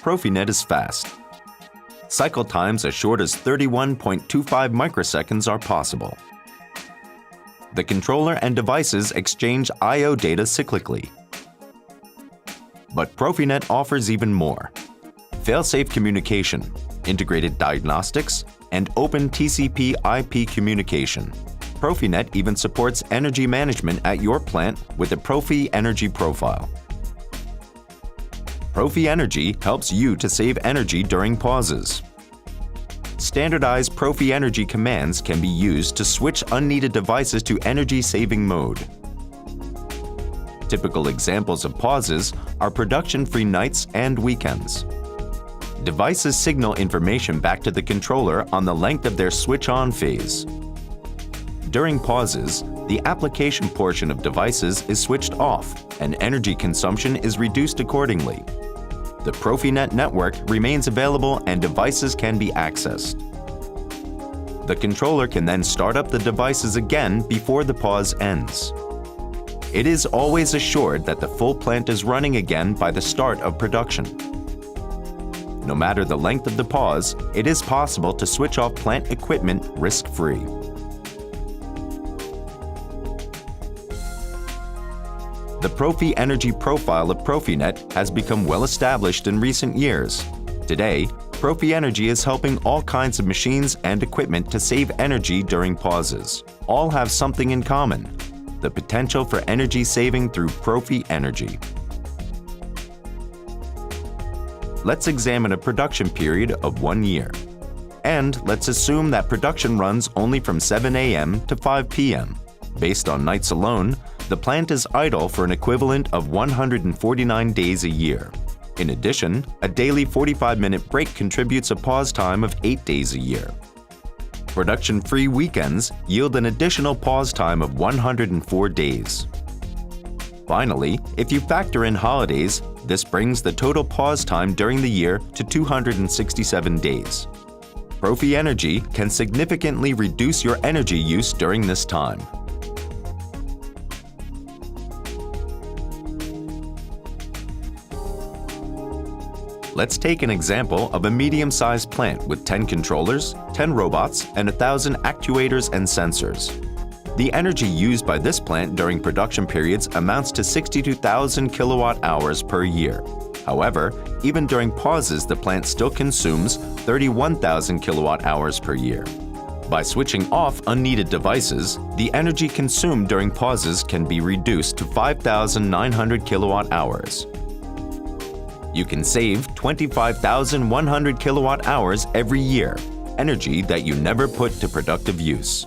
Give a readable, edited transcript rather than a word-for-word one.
PROFINET is fast. Cycle times as short as 31.25 microseconds are possible. The controller and devices exchange I/O data cyclically. But PROFINET offers even more: fail-safe communication, integrated diagnostics, and open TCP/IP communication. PROFINET even supports energy management at your plant with a PROFIEnergy profile. PROFIEnergy helps you to save energy during pauses. Standardized PROFIEnergy commands can be used to switch unneeded devices to energy-saving mode. Typical examples of pauses are production-free nights and weekends. Devices signal information back to the controller on the length of their switch-on phase. During pauses, the application portion of devices is switched off and energy consumption is reduced accordingly. The PROFINET network remains available and devices can be accessed. The controller can then start up the devices again before the pause ends. It is always assured that the full plant is running again by the start of production. No matter the length of the pause, it is possible to switch off plant equipment risk-free. The PROFIEnergy profile of PROFINET has become well established in recent years. Today, PROFIEnergy is helping all kinds of machines and equipment to save energy during pauses. All have something in common: the potential for energy saving through PROFIEnergy. Let's examine a production period of 1 year. And let's assume that production runs only from 7 a.m. to 5 p.m. Based on nights alone, the plant is idle for an equivalent of 149 days a year. In addition, a daily 45-minute break contributes a pause time of 8 days a year. Production-free weekends yield an additional pause time of 104 days. Finally, if you factor in holidays, this brings the total pause time during the year to 267 days. PROFIEnergy can significantly reduce your energy use during this time. Let's take an example of a medium-sized plant with 10 controllers, 10 robots, and 1,000 actuators and sensors. The energy used by this plant during production periods amounts to 62,000 kilowatt-hours per year. However, even during pauses, the plant still consumes 31,000 kilowatt-hours per year. By switching off unneeded devices, the energy consumed during pauses can be reduced to 5,900 kilowatt-hours. You can save 25,100 kilowatt-hours every year, energy that you never put to productive use.